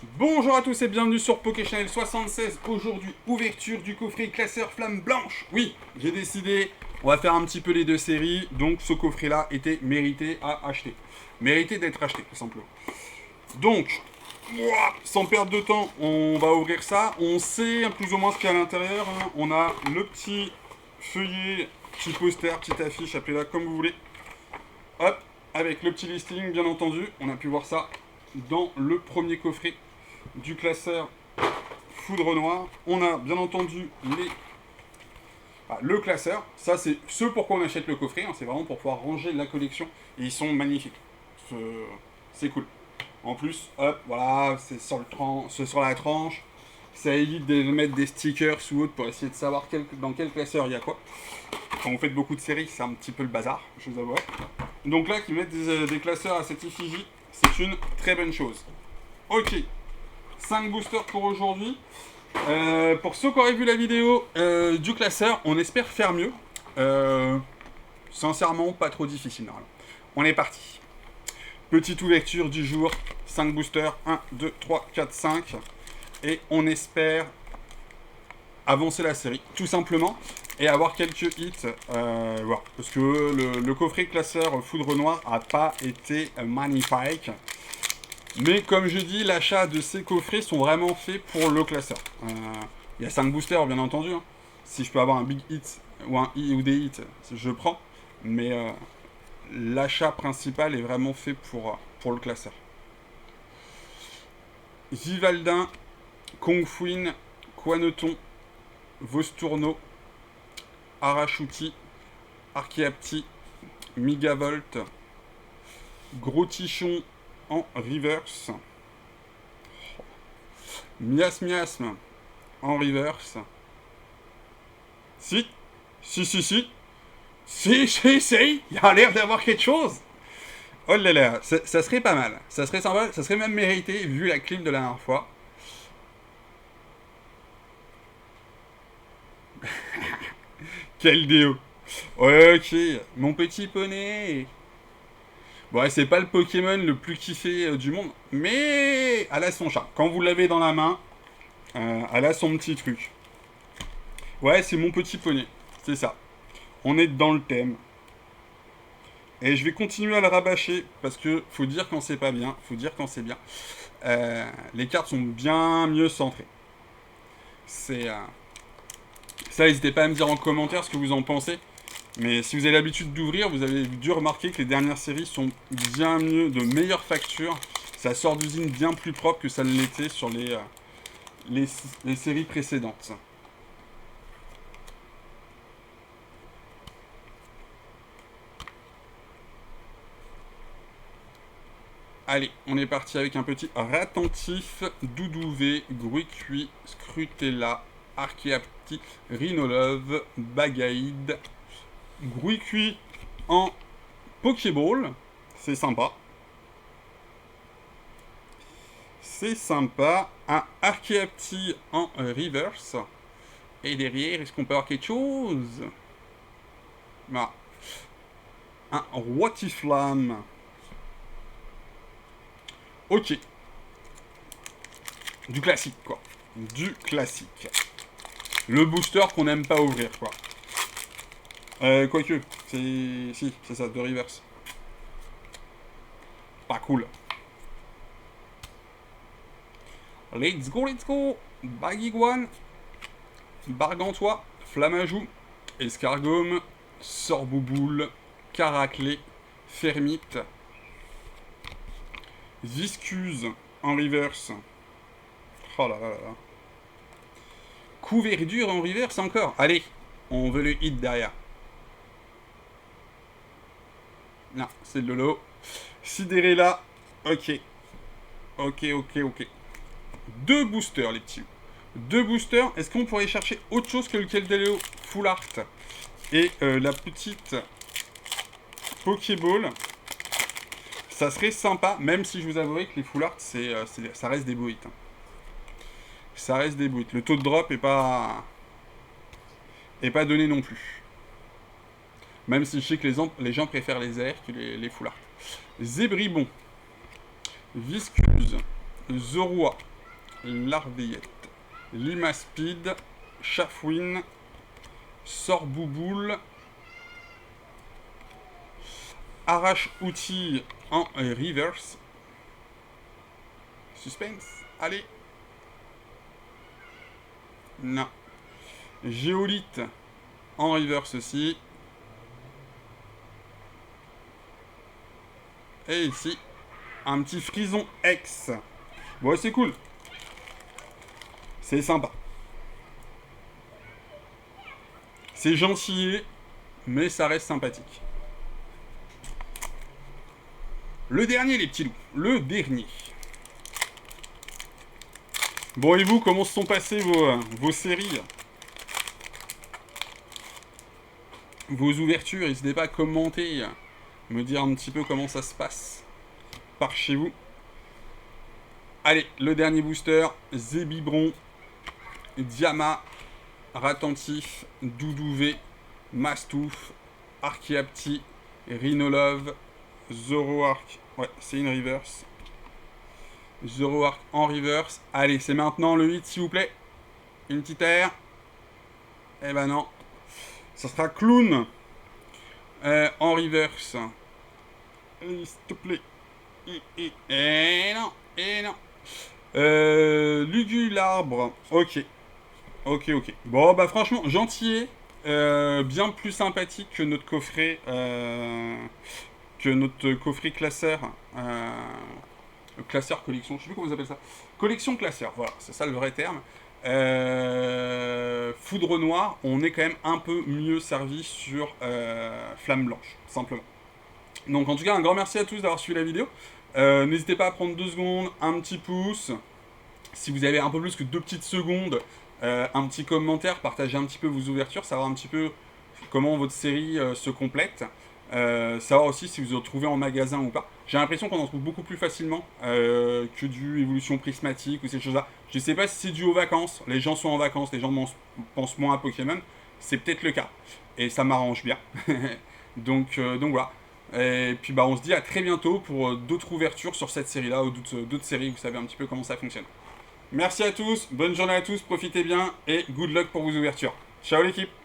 Bonjour à tous et bienvenue sur PokéChannel 76. Aujourd'hui, ouverture du coffret classeur flamme blanche. Oui, j'ai décidé, on va faire un petit peu les deux séries. Donc ce coffret-là était mérité à acheter. Mérité d'être acheté, tout simplement. Donc, sans perdre de temps, on va ouvrir ça. On sait plus ou moins ce qu'il y a à l'intérieur, hein. On a le petit feuillet, petit poster, petite affiche, appelez-la comme vous voulez. Hop, avec le petit listing, bien entendu. On a pu voir ça dans le premier coffret du classeur Foudre Noire. On a bien entendu le classeur. Ça, c'est ce pourquoi on achète le coffret, hein. C'est vraiment pour pouvoir ranger la collection. Et ils sont magnifiques. C'est cool. En plus, hop, voilà, c'est sur la tranche. Ça évite de mettre des stickers ou autre pour essayer de savoir dans quel classeur il y a quoi. Quand vous faites beaucoup de séries, c'est un petit peu le bazar, je vous avoue. Donc là, qu'ils mettent des classeurs à cette effigie, c'est une très bonne chose. Ok, 5 boosters pour aujourd'hui. Pour ceux qui auraient vu la vidéo du classeur, on espère faire mieux. Sincèrement, pas trop difficile. Normalement. On est parti. Petite ouverture du jour. 5 boosters. 1, 2, 3, 4, 5. Et on espère avancer la série, tout simplement. Et avoir quelques hits. Voilà. Parce que le coffret classeur Foudre Noire n'a pas été magnifique. Mais comme je dis, l'achat de ces coffrets sont vraiment faits pour le classeur. Il y a 5 boosters, bien entendu. Hein. Si je peux avoir un big hit ou des hits, je prends. Mais l'achat principal est vraiment fait pour le classeur. Vivaldin, Kongfuin, Quaneton, Vostourno, Arachuti, Archeapti, Migavolt, Gros Tichon en reverse. Miasme en reverse. Si, il y a l'air d'avoir quelque chose. Oh là là, ça serait pas mal. Ça serait sympa, ça serait même mérité vu la clim de la dernière fois. Quel déo. Ok, mon petit poney. Bon, ouais, c'est pas le Pokémon le plus kiffé du monde, mais elle a son charme. Quand vous l'avez dans la main, elle a son petit truc. Ouais, c'est mon petit poney, c'est ça. On est dans le thème. Et je vais continuer à le rabâcher, parce que faut dire quand c'est pas bien, faut dire quand c'est bien. Les cartes sont bien mieux centrées. C'est... Ça, n'hésitez pas à me dire en commentaire ce que vous en pensez. Mais si vous avez l'habitude d'ouvrir, vous avez dû remarquer que les dernières séries sont bien mieux, de meilleure facture. Ça sort d'usine bien plus propre que ça ne l'était sur les séries précédentes. Allez, on est parti avec un petit Ratentif, Doudouvé, Gruicui, Scrutella, Archeapti, Rhinolove, Bagaïde, Gruicui en Pokéball, c'est sympa. C'est sympa. Un Archeapti en reverse. Et derrière, est-ce qu'on peut avoir quelque chose? Ah. Un Rotiflamme. Ok. Du classique, quoi. Du classique. Le booster qu'on n'aime pas ouvrir, quoi. Quoique, c'est... Si, c'est ça, de reverse. Pas cool. Let's go. Bagiguan. Bargantois. Flamajou. Escargome. Sorbouboule. Caraclé. Fermite. Viscuse en reverse. Oh là là là là. Couverture en reverse encore. Allez, on veut le hit derrière. Non, c'est le Lolo. Sidérella. Ok. Ok. 2 boosters, les petits. 2 boosters. Est-ce qu'on pourrait chercher autre chose que le Keldeo Full Art et la petite Pokéball? Ça serait sympa, même si je vous avouerai que les Full Art, ça reste des beaux hits. Hein. Ça reste des beaux hits. Le taux de drop est pas donné non plus. Même si je sais que les gens préfèrent les airs que les Full Art. Zébribon. Viscuse. Zorua. Larveillette, Limaspeed, Chafouine, Sorbouboule, Arrache-outil en reverse. Suspense, allez. Non. Géolite en reverse aussi. Et ici, un petit frison X. Bon, c'est cool. C'est sympa. C'est gentil, mais ça reste sympathique. Le dernier, les petits loups. Le dernier. Bon, et vous, comment se sont passées vos séries? Vos ouvertures, n'hésitez pas à commenter, me dire un petit peu comment ça se passe par chez vous. Allez, le dernier booster, Zébibron, Diama, Ratentif, Doudouvé, Mastouf, Archeapti, Rhinolove, Zoroark, ouais, c'est une reverse. Zoroark en reverse. Allez, c'est maintenant le 8, s'il vous plaît. Une petite air. Eh ben non. Ça sera Clown en reverse. S'il te plaît. Et non, et non. Lugularbre. Ok. Ok. Bon, bah franchement, gentil. Bien plus sympathique que notre coffret. Classeur. Classeur collection, je sais plus comment vous appelez ça. Collection classeur, voilà, c'est ça le vrai terme. Foudre noire, on est quand même un peu mieux servi sur Flamme blanche, simplement. Donc en tout cas, un grand merci à tous d'avoir suivi la vidéo. N'hésitez pas à prendre 2 secondes, un petit pouce. Si vous avez un peu plus que 2 petites secondes, un petit commentaire, partagez un petit peu vos ouvertures, savoir un petit peu comment votre série se complète. Savoir aussi si vous en trouvez en magasin ou pas. J'ai l'impression qu'on en trouve beaucoup plus facilement que du évolution prismatique ou ces choses-là. Je sais pas si c'est dû aux vacances, les gens sont en vacances, les gens pensent moins à Pokémon, c'est peut-être le cas. Et ça m'arrange bien. donc voilà. Et puis bah on se dit à très bientôt pour d'autres ouvertures sur cette série-là ou d'autres séries, vous savez un petit peu comment ça fonctionne. Merci à tous, bonne journée à tous, profitez bien et good luck pour vos ouvertures. Ciao l'équipe!